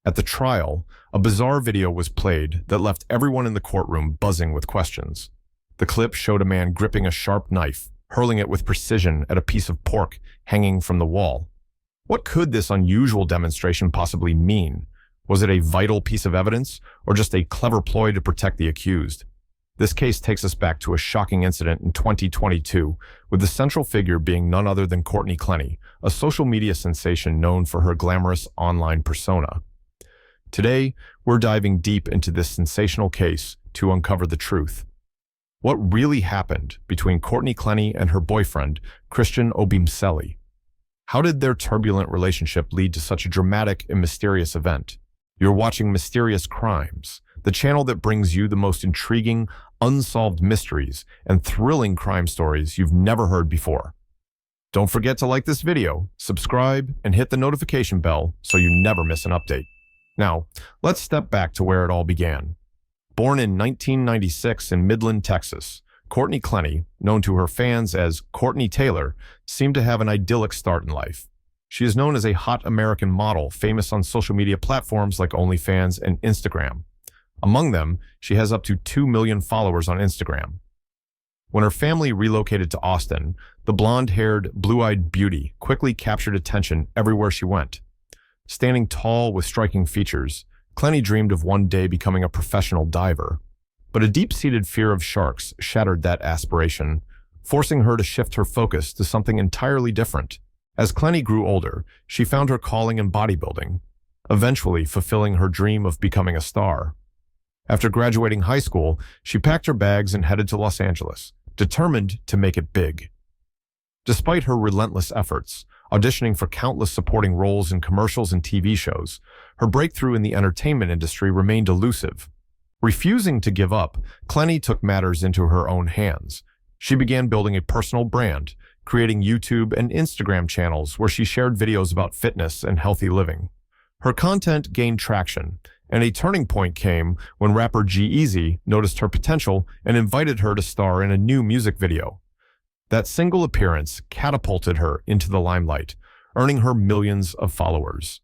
At the trial, a bizarre video was played that left everyone in the courtroom buzzing with questions. The clip showed a man gripping a sharp knife, hurling it with precision at a piece of pork hanging from the wall. What could this unusual demonstration possibly mean? Was it a vital piece of evidence, or just a clever ploy to protect the accused? This case takes us back to a shocking incident in 2022, with the central figure being none other than Courtney Clenney, a social media sensation known for her glamorous online persona. Today, we're diving deep into this sensational case to uncover the truth. What really happened between Courtney Clenney and her boyfriend, Christian Obumseli? How did their turbulent relationship lead to such a dramatic and mysterious event? You're watching Mysterious Crimes, the channel that brings you the most intriguing, unsolved mysteries and thrilling crime stories you've never heard before. Don't forget to like this video, subscribe, and hit the notification bell so you never miss an update. Now, let's step back to where it all began. Born in 1996 in Midland, Texas, Courtney Clenney, known to her fans as Courtney Taylor, seemed to have an idyllic start in life. She is known as a hot American model, famous on social media platforms like OnlyFans and Instagram. Among them, she has up to 2 million followers on Instagram. When her family relocated to Austin, the blonde-haired, blue-eyed beauty quickly captured attention everywhere she went. Standing tall with striking features, Clenney dreamed of one day becoming a professional diver. But a deep-seated fear of sharks shattered that aspiration, forcing her to shift her focus to something entirely different. As Clenney grew older, she found her calling in bodybuilding, eventually fulfilling her dream of becoming a star. After graduating high school, she packed her bags and headed to Los Angeles, determined to make it big. Despite her relentless efforts, auditioning for countless supporting roles in commercials and TV shows, her breakthrough in the entertainment industry remained elusive. Refusing to give up, Clenney took matters into her own hands. She began building a personal brand, creating YouTube and Instagram channels where she shared videos about fitness and healthy living. Her content gained traction, and a turning point came when rapper G-Eazy noticed her potential and invited her to star in a new music video. That single appearance catapulted her into the limelight, earning her millions of followers.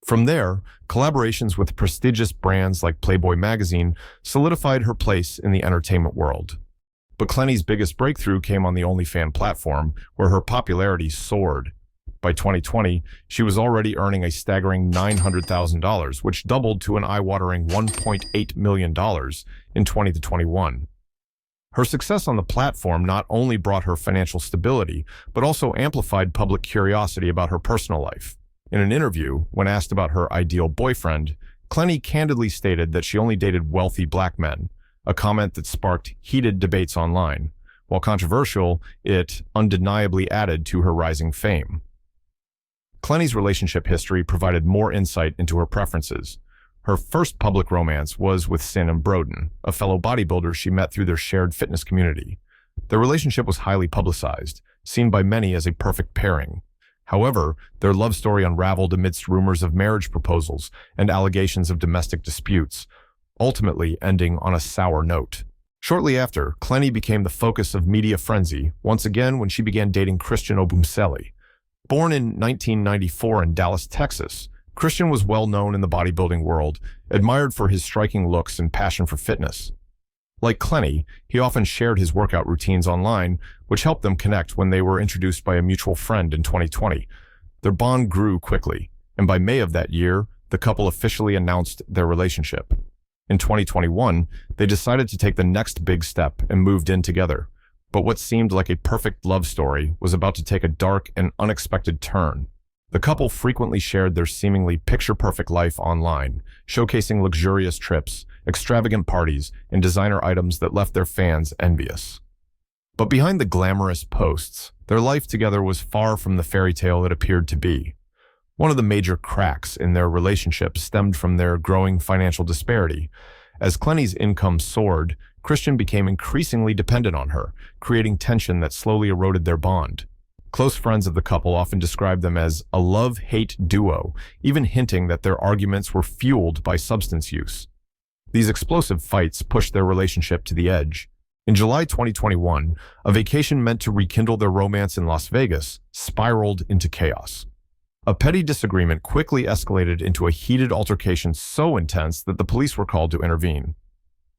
From there, collaborations with prestigious brands like Playboy magazine solidified her place in the entertainment world. But Clenney's biggest breakthrough came on the OnlyFans platform, where her popularity soared. By 2020, she was already earning a staggering $900,000, which doubled to an eye-watering $1.8 million in 2021. Her success on the platform not only brought her financial stability, but also amplified public curiosity about her personal life. In an interview, when asked about her ideal boyfriend, Clenney candidly stated that she only dated wealthy black men, a comment that sparked heated debates online. While controversial, it undeniably added to her rising fame. Clenney's relationship history provided more insight into her preferences. Her first public romance was with Sin Broden, a fellow bodybuilder she met through their shared fitness community. Their relationship was highly publicized, seen by many as a perfect pairing. However, their love story unraveled amidst rumors of marriage proposals and allegations of domestic disputes, ultimately ending on a sour note. Shortly after, Clenney became the focus of media frenzy, once again when she began dating Christian Obumseli. Born in 1994 in Dallas, Texas, Christian was well known in the bodybuilding world, admired for his striking looks and passion for fitness. Like Clenney, he often shared his workout routines online, which helped them connect when they were introduced by a mutual friend in 2020. Their bond grew quickly, and by May of that year, the couple officially announced their relationship. In 2021, they decided to take the next big step and moved in together. But what seemed like a perfect love story was about to take a dark and unexpected turn. The couple frequently shared their seemingly picture-perfect life online, showcasing luxurious trips, extravagant parties, and designer items that left their fans envious. But behind the glamorous posts, their life together was far from the fairy tale it appeared to be. One of the major cracks in their relationship stemmed from their growing financial disparity. As Clenney's income soared, Christian became increasingly dependent on her, creating tension that slowly eroded their bond. Close friends of the couple often described them as a love-hate duo, even hinting that their arguments were fueled by substance use. These explosive fights pushed their relationship to the edge. In July 2021, a vacation meant to rekindle their romance in Las Vegas spiraled into chaos. A petty disagreement quickly escalated into a heated altercation so intense that the police were called to intervene.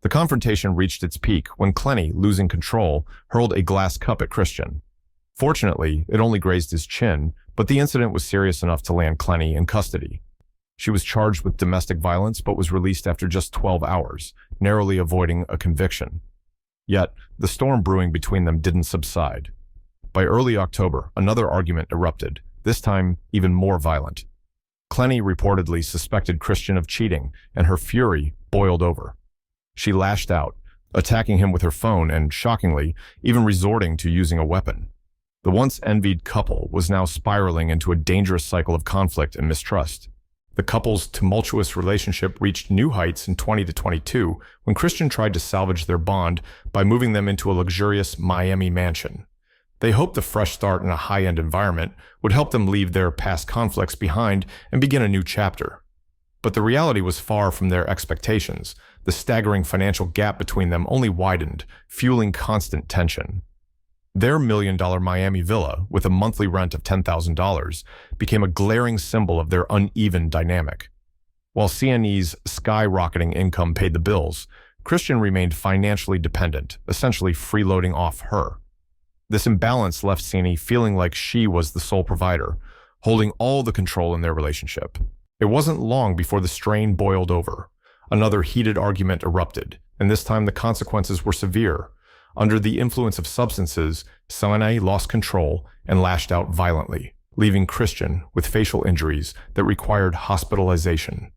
The confrontation reached its peak when Clenney, losing control, hurled a glass cup at Christian. Fortunately, it only grazed his chin, but the incident was serious enough to land Clenney in custody. She was charged with domestic violence but was released after just 12 hours, narrowly avoiding a conviction. Yet, the storm brewing between them didn't subside. By early October, another argument erupted, this time even more violent. Clenney reportedly suspected Christian of cheating, and her fury boiled over. She lashed out, attacking him with her phone and, shockingly, even resorting to using a weapon. The once envied couple was now spiraling into a dangerous cycle of conflict and mistrust. The couple's tumultuous relationship reached new heights in 2022 when Christian tried to salvage their bond by moving them into a luxurious Miami mansion. They hoped the fresh start in a high-end environment would help them leave their past conflicts behind and begin a new chapter. But the reality was far from their expectations. The staggering financial gap between them only widened, fueling constant tension. Their million-dollar Miami villa, with a monthly rent of $10,000, became a glaring symbol of their uneven dynamic. While CNE's skyrocketing income paid the bills, Christian remained financially dependent, essentially freeloading off her. This imbalance left CNE feeling like she was the sole provider, holding all the control in their relationship. It wasn't long before the strain boiled over. Another heated argument erupted, and this time the consequences were severe. Under the influence of substances, CNE lost control and lashed out violently, leaving Christian with facial injuries that required hospitalization.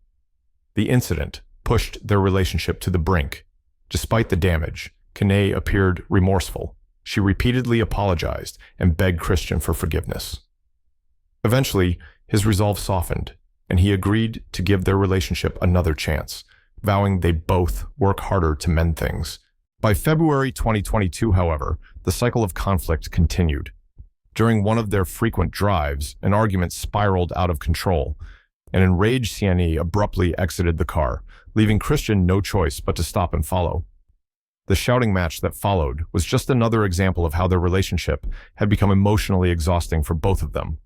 The incident pushed their relationship to the brink. Despite the damage, Clenney appeared remorseful. She repeatedly apologized and begged Christian for forgiveness. Eventually, his resolve softened, and he agreed to give their relationship another chance, vowing they'd both work harder to mend things. By February 2022, however, the cycle of conflict continued. During one of their frequent drives, an argument spiraled out of control. An enraged CNE abruptly exited the car, leaving Christian no choice but to stop and follow. The shouting match that followed was just another example of how their relationship had become emotionally exhausting for both of them.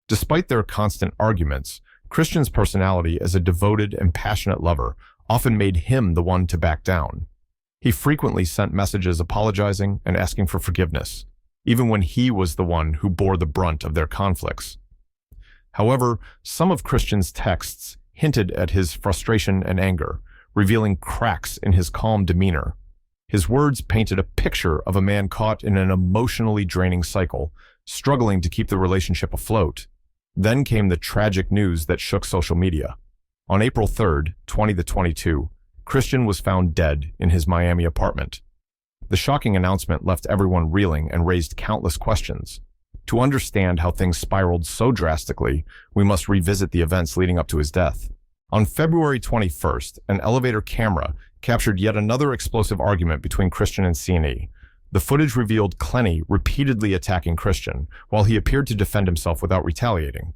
Despite their constant arguments, Christian's personality as a devoted and passionate lover often made him the one to back down. He frequently sent messages apologizing and asking for forgiveness, even when he was the one who bore the brunt of their conflicts. However, some of Christian's texts hinted at his frustration and anger, revealing cracks in his calm demeanor. His words painted a picture of a man caught in an emotionally draining cycle, struggling to keep the relationship afloat. Then came the tragic news that shook social media. On April 3rd, 2022, Christian was found dead in his Miami apartment. The shocking announcement left everyone reeling and raised countless questions. To understand how things spiraled so drastically, we must revisit the events leading up to his death. On February 21st, an elevator camera captured yet another explosive argument between Christian and CNE. The footage revealed Clenney repeatedly attacking Christian, while he appeared to defend himself without retaliating.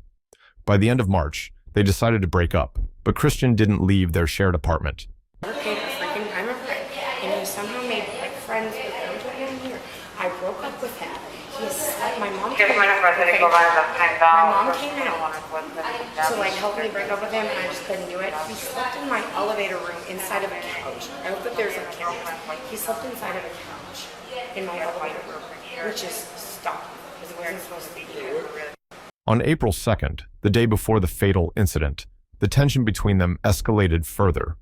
By the end of March, they decided to break up, but Christian didn't leave their shared apartment. Never paid a freaking dime of rent, and he somehow made like friends with them to him here. I broke up with him. He has slept. My mom came out. To like help me break up with him, and I just couldn't do it. He slept in my elevator room inside of a couch. I hope that there's a camera. He slept inside of a couch in my elevator room, which is stop. Is where it's supposed to be. On April 2nd, the day before the fatal incident, the tension between them escalated further.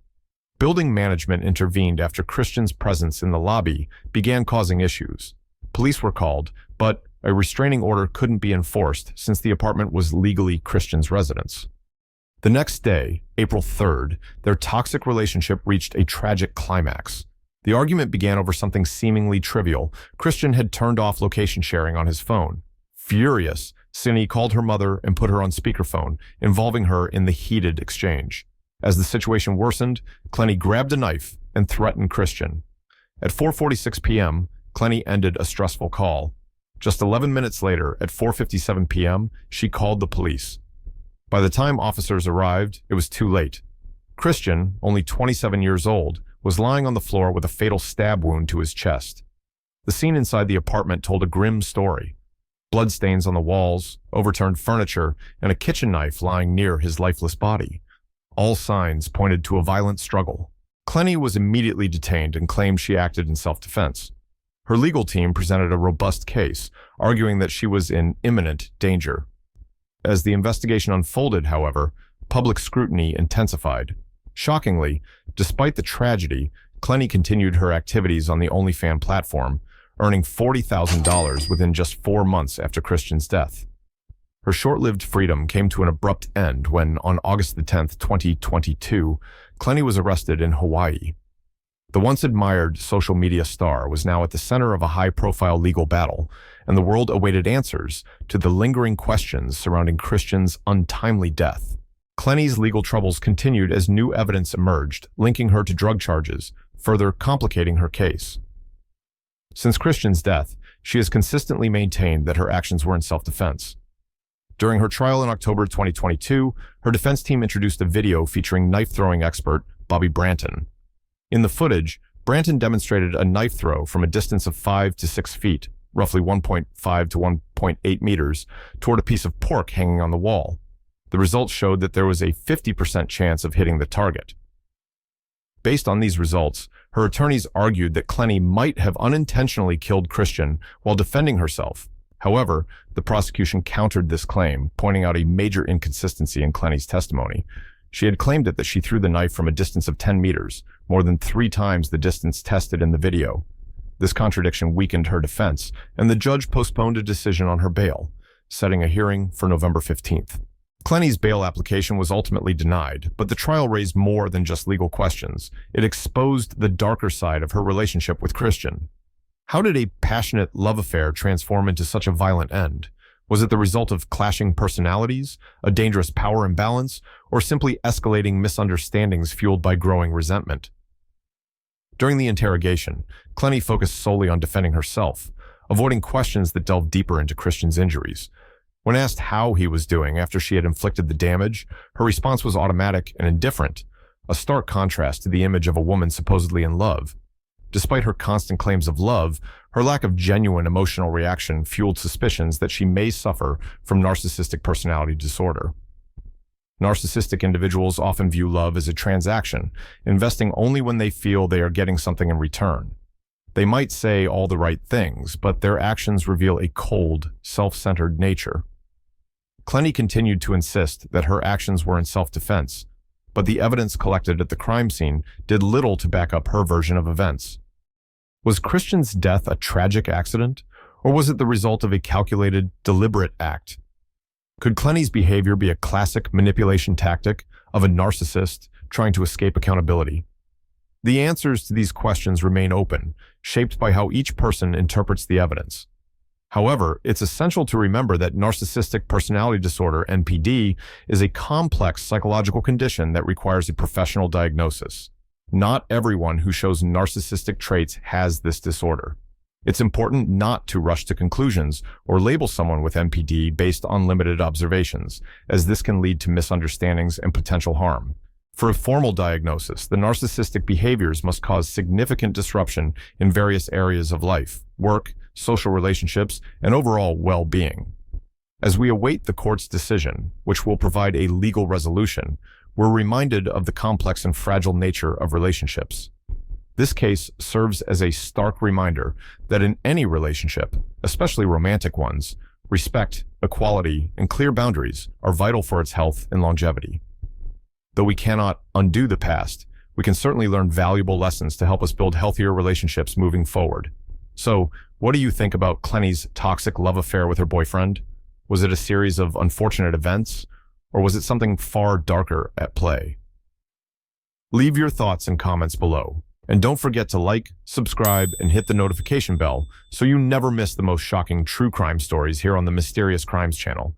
Building management intervened after Christian's presence in the lobby began causing issues. Police were called, but a restraining order couldn't be enforced since the apartment was legally Christian's residence. The next day, April 3rd, their toxic relationship reached a tragic climax. The argument began over something seemingly trivial. Christian had turned off location sharing on his phone. Furious, CNE called her mother and put her on speakerphone, involving her in the heated exchange. As the situation worsened, Clenney grabbed a knife and threatened Christian. At 4:46 p.m., Clenney ended a stressful call. Just 11 minutes later, at 4:57 p.m., she called the police. By the time officers arrived, it was too late. Christian, only 27 years old, was lying on the floor with a fatal stab wound to his chest. The scene inside the apartment told a grim story. bloodstains on the walls, overturned furniture, and a kitchen knife lying near his lifeless body. All signs pointed to a violent struggle. Clenney was immediately detained and claimed she acted in self-defense. Her legal team presented a robust case, arguing that she was in imminent danger. As the investigation unfolded, however, public scrutiny intensified. Shockingly, despite the tragedy, Clenney continued her activities on the OnlyFans platform, earning $40,000 within just 4 months after Christian's death. Her short-lived freedom came to an abrupt end when, on August 10, 2022, Clenney was arrested in Hawaii. The once-admired social media star was now at the center of a high-profile legal battle, and the world awaited answers to the lingering questions surrounding Christian's untimely death. Clenney's legal troubles continued as new evidence emerged, linking her to drug charges, further complicating her case. Since Christian's death, she has consistently maintained that her actions were in self-defense. During her trial in October 2022, her defense team introduced a video featuring knife-throwing expert Bobby Branton. In the footage, Branton demonstrated a knife throw from a distance of 5 to 6 feet, roughly 1.5 to 1.8 meters, toward a piece of pork hanging on the wall. The results showed that there was a 50% chance of hitting the target. Based on these results, her attorneys argued that Clenney might have unintentionally killed Christian while defending herself. However, the prosecution countered this claim, pointing out a major inconsistency in Clenney's testimony. She had claimed that she threw the knife from a distance of 10 meters, more than 3 times the distance tested in the video. This contradiction weakened her defense, and the judge postponed a decision on her bail, setting a hearing for November 15th. Clenney's bail application was ultimately denied, but the trial raised more than just legal questions. It exposed the darker side of her relationship with Christian. How did a passionate love affair transform into such a violent end? Was it the result of clashing personalities, a dangerous power imbalance, or simply escalating misunderstandings fueled by growing resentment? During the interrogation, Clenney focused solely on defending herself, avoiding questions that delved deeper into Christian's injuries. When asked how he was doing after she had inflicted the damage, her response was automatic and indifferent, a stark contrast to the image of a woman supposedly in love. Despite her constant claims of love, her lack of genuine emotional reaction fueled suspicions that she may suffer from narcissistic personality disorder. Narcissistic individuals often view love as a transaction, investing only when they feel they are getting something in return. They might say all the right things, but their actions reveal a cold, self-centered nature. Clenney continued to insist that her actions were in self-defense, but the evidence collected at the crime scene did little to back up her version of events. Was Christian's death a tragic accident, or was it the result of a calculated, deliberate act? Could Clenney's behavior be a classic manipulation tactic of a narcissist trying to escape accountability? The answers to these questions remain open, shaped by how each person interprets the evidence. However, it's essential to remember that narcissistic personality disorder, NPD, is a complex psychological condition that requires a professional diagnosis. Not everyone who shows narcissistic traits has this disorder. It's important not to rush to conclusions or label someone with NPD based on limited observations, as this can lead to misunderstandings and potential harm. For a formal diagnosis, the narcissistic behaviors must cause significant disruption in various areas of life, work, social relationships, and overall well-being. As we await the court's decision, which will provide a legal resolution, we're reminded of the complex and fragile nature of relationships. This case serves as a stark reminder that in any relationship, especially romantic ones, respect, equality, and clear boundaries are vital for its health and longevity. Though we cannot undo the past, we can certainly learn valuable lessons to help us build healthier relationships moving forward. So, what do you think about Clenney's toxic love affair with her boyfriend? Was it a series of unfortunate events, or was it something far darker at play? Leave your thoughts and comments below. And don't forget to like, subscribe, and hit the notification bell so you never miss the most shocking true crime stories here on the Mysterious Crimes channel.